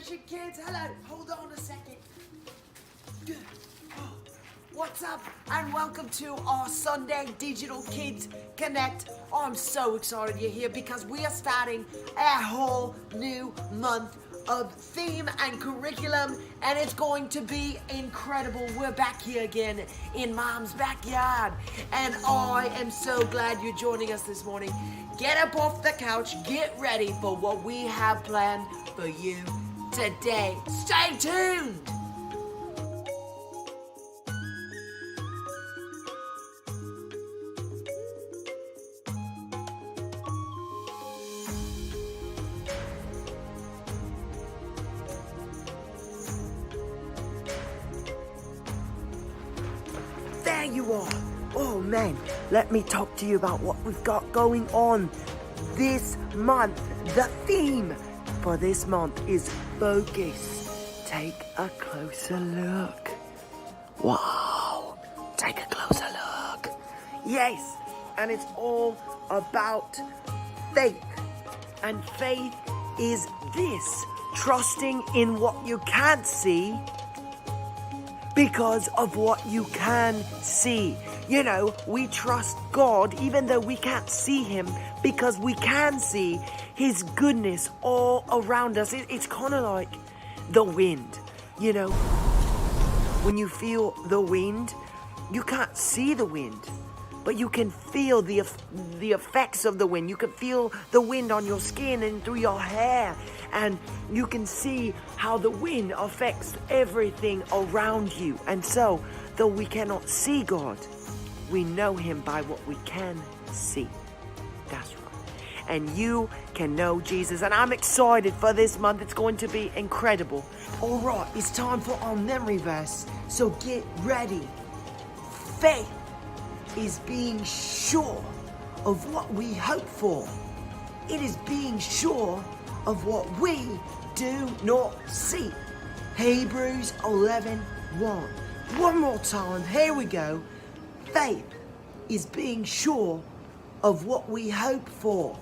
Generation Kids, hello, hold on a second. What's up, and welcome to our Sunday Digital Kids Connect. I'm so excited you're here because we are starting a whole new month of theme and curriculum, and it's going to be incredible. We're back here again in Mom's backyard, and I am so glad you're joining us this morning. Get up off the couch, get ready for what we have planned for you today. Stay tuned! There you are. Oh man, let me talk to you about what we've got going on this month. The theme for this month is focus. Take a closer look. Wow, take a closer look. Yes, and it's all about faith. And faith is this, trusting in what you can't see because of what you can see. You know, we trust God even though we can't see Him because we can see His goodness all around us. It's kind of like the wind, you know. When you feel the wind, you can't see the wind, but you can feel the effects of the wind. You can feel the wind on your skin and through your hair. And you can see how the wind affects everything around you. And so, though we cannot see God, we know Him by what we can see. That's right. And you can know Jesus. And I'm excited for this month. It's going to be incredible. All right, it's time for our memory verse. So get ready. Faith is being sure of what we hope for. It is being sure of what we do not see. Hebrews 11:1. One more time, here we go. Faith is being sure of what we hope for.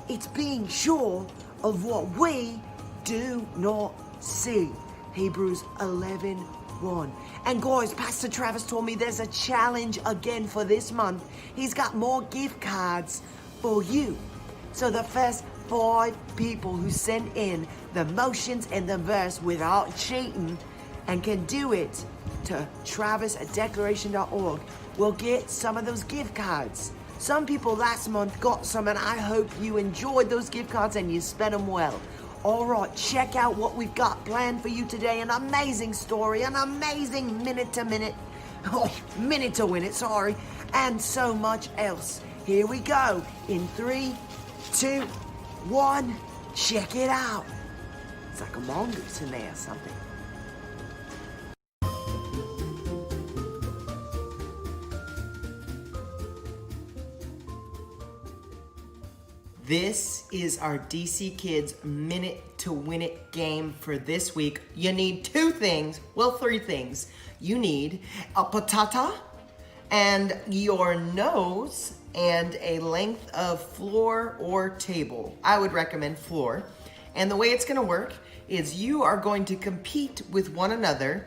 It's being sure of what we do not see. Hebrews 11:1. And guys, Pastor Travis told me there's a challenge again for this month. He's got more gift cards for you. So the first 5 people who send in the motions and the verse without cheating and can do it to travis@declaration.org will get some of those gift cards. Some people last month got some, and I hope you enjoyed those gift cards and you spent them well. All right, check out what we've got planned for you today. An amazing story, an amazing minute to win it, sorry, and so much else. Here we go. In 3, 2, 1, check it out. It's like a mongoose in there or something. This is our DC Kids Minute to Win It game for this week. You need 2 things, well 3 things. You need a patata and your nose and a length of floor or table. I would recommend floor. And the way it's gonna work is you are going to compete with one another,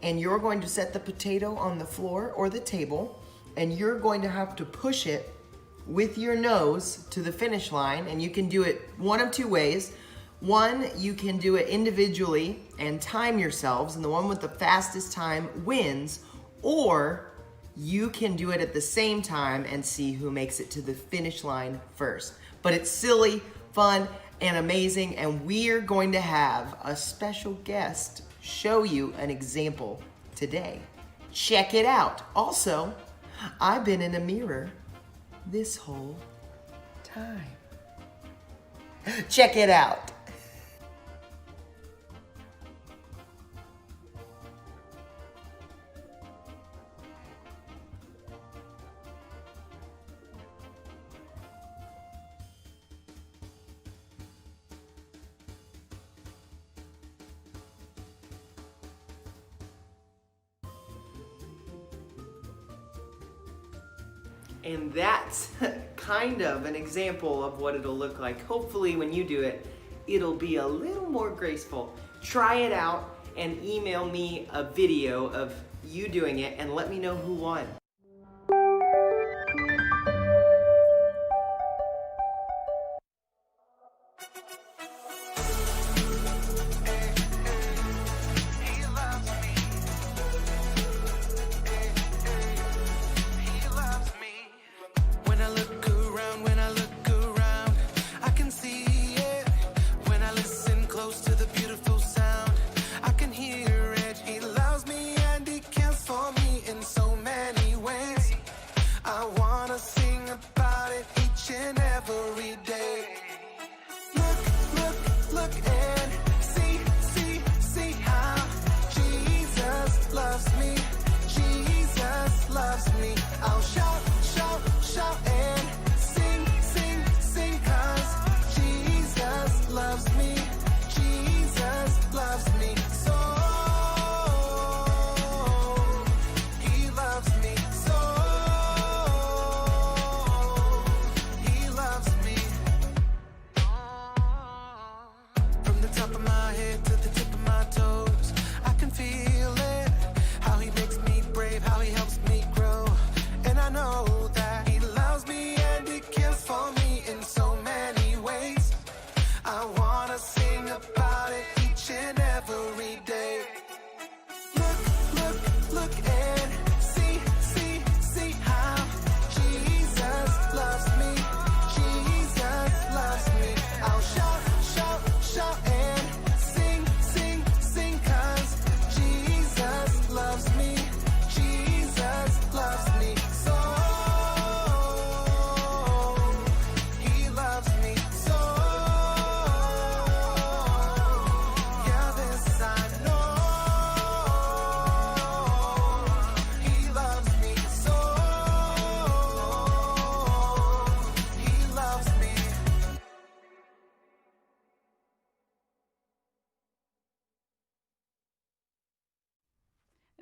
and you're going to set the potato on the floor or the table, and you're going to have to push it with your nose to the finish line. And you can do it one of 2 ways. One, you can do it individually and time yourselves, and the one with the fastest time wins, or you can do it at the same time and see who makes it to the finish line first. But it's silly, fun, and amazing, and we're going to have a special guest show you an example today. Check it out. Also, I've been in a mirror this whole time. Check it out. And that's kind of an example of what it'll look like. Hopefully when you do it, it'll be a little more graceful. Try it out and email me a video of you doing it and let me know who won.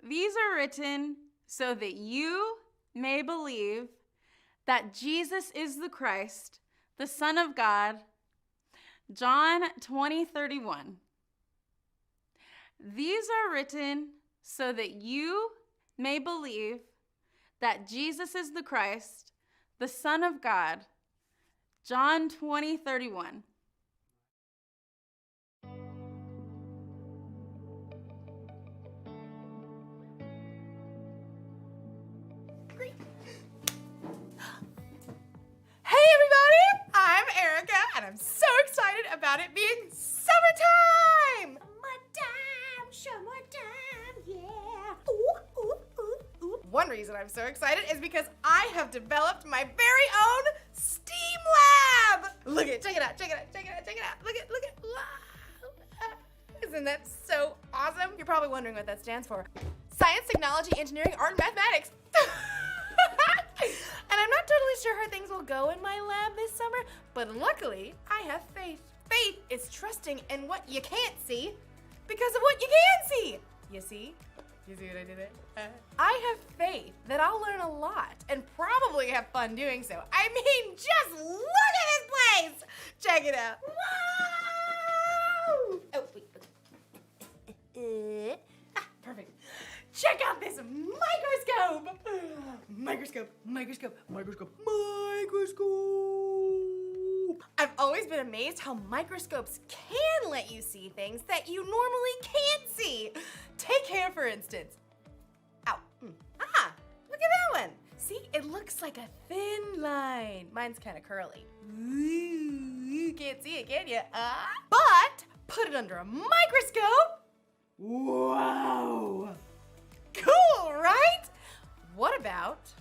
These are written so that you may believe that Jesus is the Christ, the Son of God. John 20:31. These are written so that you may believe that Jesus is the Christ, the Son of God. John 20:31. And I'm so excited about it being summertime! Summertime, yeah. Ooh, ooh, ooh, ooh. One reason I'm so excited is because I have developed my very own STEAM lab! Look at it, check it out, check it out, check it out, check it out. Look at, wow. Isn't that so awesome? You're probably wondering what that stands for. Science, technology, engineering, art, and mathematics. And I'm not totally sure how things will go in my lab this summer, but luckily, I have faith. Faith is trusting in what you can't see because of what you can see. You see? You see what I did there? I have faith that I'll learn a lot and probably have fun doing so. I mean, just look at this place! Check it out. Wow! Oh, wait. Perfect. Check out this microscope! Microscope. I've always been amazed how microscopes can let you see things that you normally can't see. Take hair, for instance. Ow. Ah, look at that one. See, it looks like a thin line. Mine's kind of curly. Ooh, you can't see it, can you? But put it under a microscope. Wow. Cool, right? What about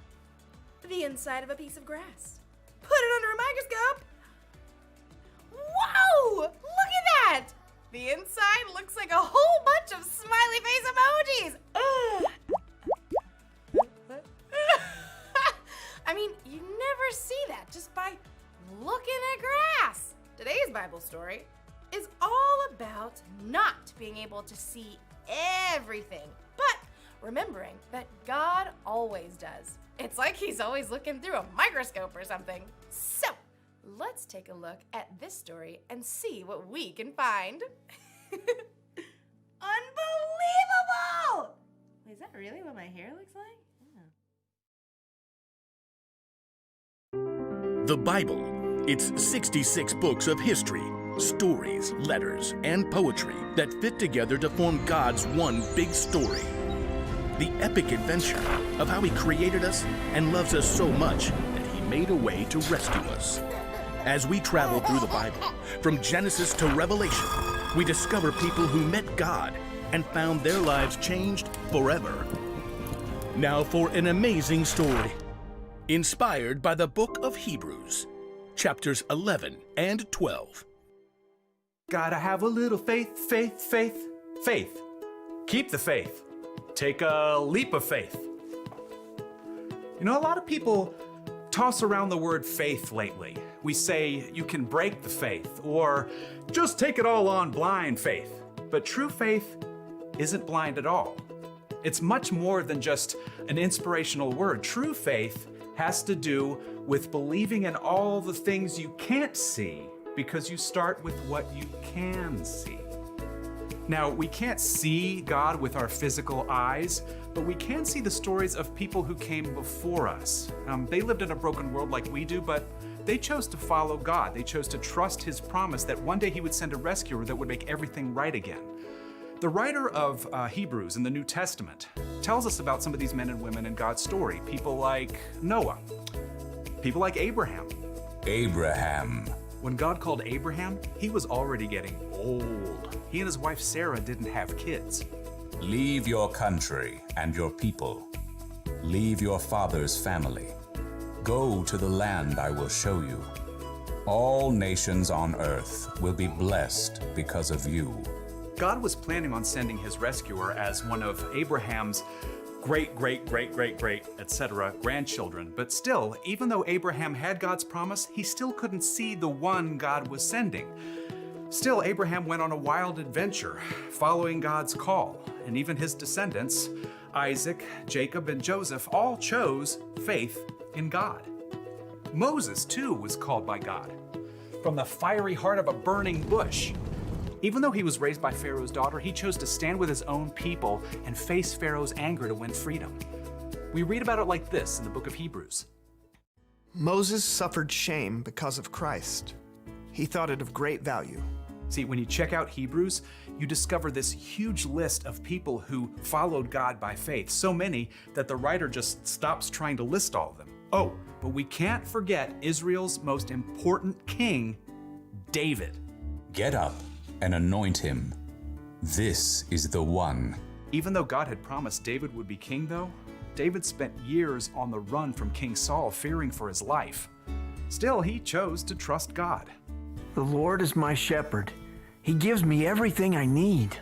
the inside of a piece of grass? Put it under a microscope. Whoa! Look at that! The inside looks like a whole bunch of smiley face emojis. I mean, you never see that just by looking at grass. Today's Bible story is all about not being able to see everything, but remembering that God always does. It's like he's always looking through a microscope or something. So, let's take a look at this story and see what we can find. Unbelievable! Wait, is that really what my hair looks like? Yeah. The Bible. It's 66 books of history, stories, letters, and poetry that fit together to form God's one big story. The epic adventure of how He created us and loves us so much that He made a way to rescue us. As we travel through the Bible, from Genesis to Revelation, we discover people who met God and found their lives changed forever. Now for an amazing story, inspired by the book of Hebrews, chapters 11 and 12. Gotta have a little faith, faith, faith, faith. Keep the faith. Take a leap of faith. You know, a lot of people toss around the word faith lately. We say you can break the faith, or just take it all on blind faith. But true faith isn't blind at all. It's much more than just an inspirational word. True faith has to do with believing in all the things you can't see, because you start with what you can see. Now, we can't see God with our physical eyes, but we can see the stories of people who came before us. They lived in a broken world like we do, but they chose to follow God. They chose to trust His promise that one day He would send a rescuer that would make everything right again. The writer of Hebrews in the New Testament tells us about some of these men and women in God's story. People like Noah, people like Abraham. Abraham. When God called Abraham, he was already getting old. He and his wife Sarah didn't have kids. Leave your country and your people. Leave your father's family. Go to the land I will show you. All nations on earth will be blessed because of you. God was planning on sending His rescuer as one of Abraham's great, etc. grandchildren. But still, even though Abraham had God's promise, he still couldn't see the one God was sending. Still, Abraham went on a wild adventure, following God's call. And even his descendants, Isaac, Jacob, and Joseph, all chose faith in God. Moses, too, was called by God from the fiery heart of a burning bush. Even though he was raised by Pharaoh's daughter, he chose to stand with his own people and face Pharaoh's anger to win freedom. We read about it like this in the book of Hebrews. Moses suffered shame because of Christ. He thought it of great value. See, when you check out Hebrews, you discover this huge list of people who followed God by faith, so many that the writer just stops trying to list all of them. Oh, but we can't forget Israel's most important king, David. Get up and anoint him. This is the one. Even though God had promised David would be king, though, David spent years on the run from King Saul, fearing for his life. Still, he chose to trust God. The Lord is my shepherd. He gives me everything I need.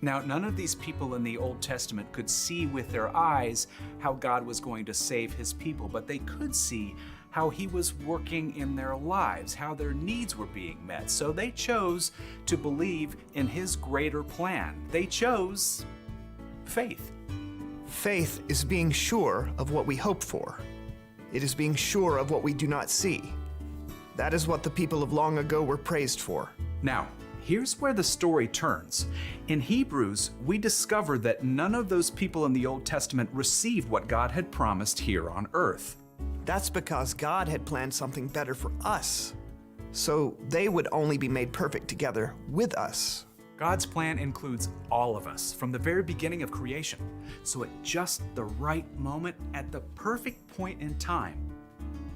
Now, none of these people in the Old Testament could see with their eyes how God was going to save His people, but they could see how He was working in their lives, how their needs were being met. So they chose to believe in His greater plan. They chose faith. Faith is being sure of what we hope for. It is being sure of what we do not see. That is what the people of long ago were praised for. Now, here's where the story turns. In Hebrews, we discover that none of those people in the Old Testament received what God had promised here on earth. That's because God had planned something better for us, so they would only be made perfect together with us. God's plan includes all of us from the very beginning of creation. So at just the right moment, at the perfect point in time,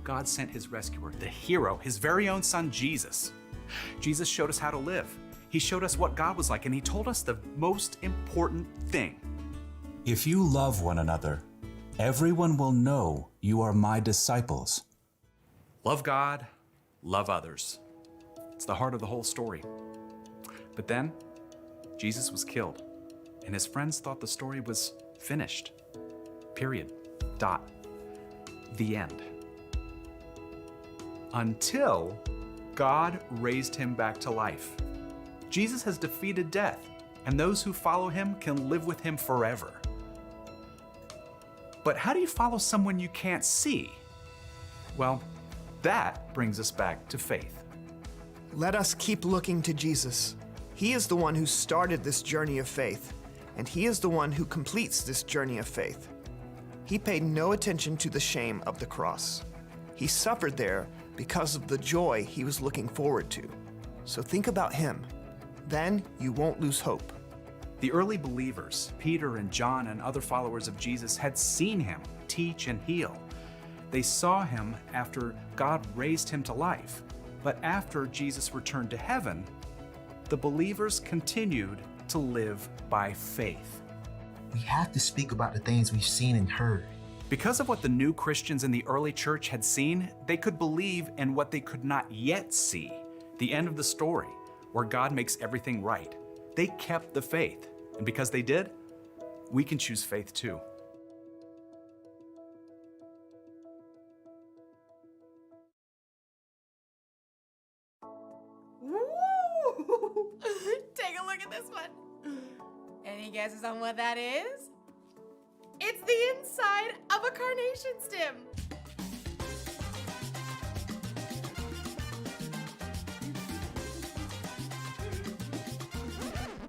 God sent His rescuer, the hero, His very own Son, Jesus. Jesus showed us how to live. He showed us what God was like, and He told us the most important thing. If you love one another, everyone will know you are my disciples. Love God, love others. It's the heart of the whole story. But then, Jesus was killed, and His friends thought the story was finished. Period. Dot. The end. Until God raised Him back to life. Jesus has defeated death, and those who follow Him can live with Him forever. But how do you follow someone you can't see? Well, That brings us back to faith. Let us keep looking to Jesus. He is the one who started this journey of faith, and He is the one who completes this journey of faith. He paid no attention to the shame of the cross. He suffered there because of the joy He was looking forward to. So think about Him. Then you won't lose hope. The early believers, Peter and John and other followers of Jesus, had seen Him teach and heal. They saw Him after God raised Him to life. But after Jesus returned to heaven, the believers continued to live by faith. We have to speak about the things we've seen and heard. Because of what the new Christians in the early church had seen, they could believe in what they could not yet see, the end of the story, where God makes everything right. They kept the faith, and because they did, we can choose faith too. Woo! Take a look at this one. Any guesses on what that is? It's the inside of a carnation stem.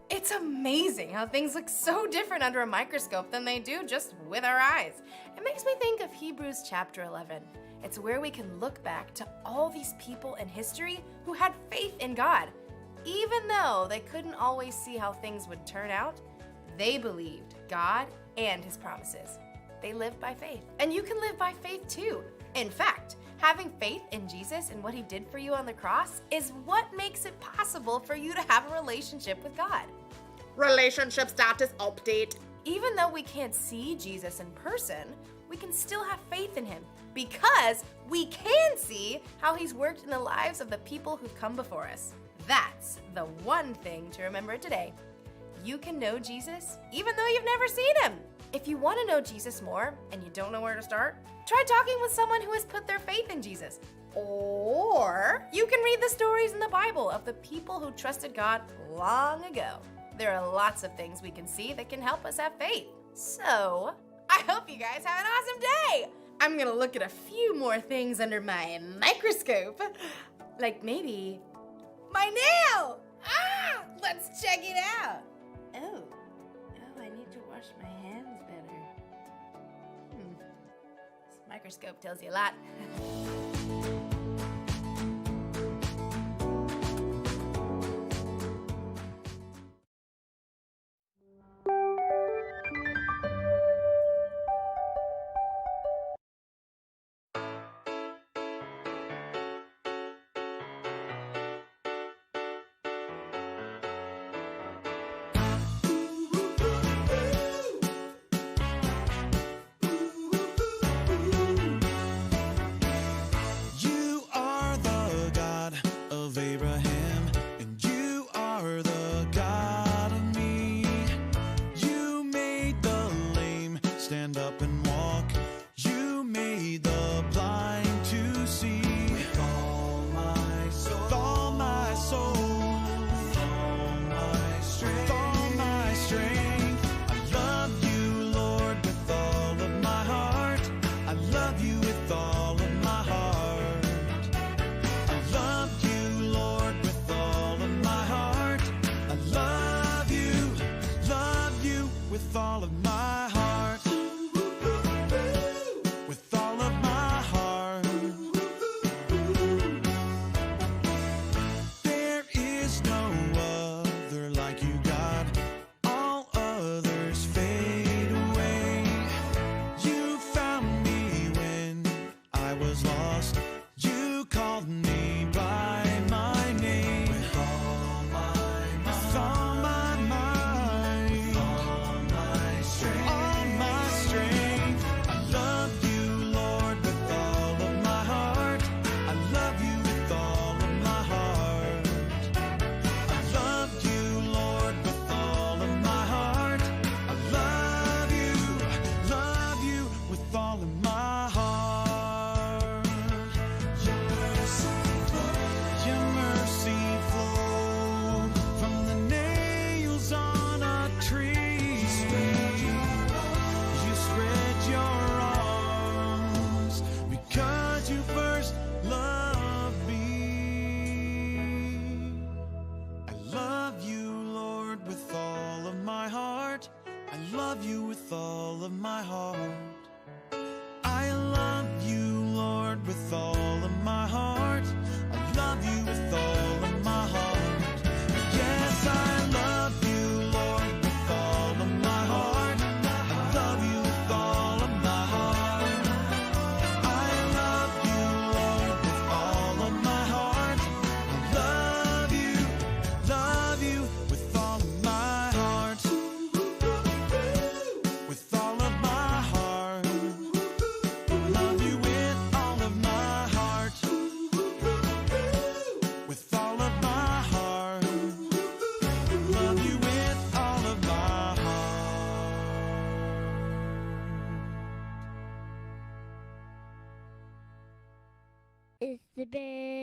It's amazing how things look so different under a microscope than they do just with our eyes. It makes me think of Hebrews chapter 11. It's where we can look back to all these people in history who had faith in God. Even though they couldn't always see how things would turn out, they believed God and His promises. They lived by faith. And you can live by faith too. In fact, having faith in Jesus and what He did for you on the cross is what makes it possible for you to have a relationship with God. Relationship status update. Even though we can't see Jesus in person, we can still have faith in Him because we can see how He's worked in the lives of the people who've come before us. That's the one thing to remember today. You can know Jesus even though you've never seen Him. If you want to know Jesus more and you don't know where to start, try talking with someone who has put their faith in Jesus. Or you can read the stories in the Bible of the people who trusted God long ago. There are lots of things we can see that can help us have faith. So, I hope you guys have an awesome day. I'm gonna look at a few more things under my microscope. Like maybe my nail. Let's check it out. Oh, I need to wash my hands better. This microscope tells you a lot. love you with all of my heart. I love you, Lord, with all of my heart. I love you with all of my heart. Yes, I love you, Lord, with all of my heart. I love you with all of my heart. I love you, Lord, with all of my heart. I love you with all of my heart. With all of my heart. Love you with all of my heart. With all of my heart. Love you with all of my heart. It's the bear.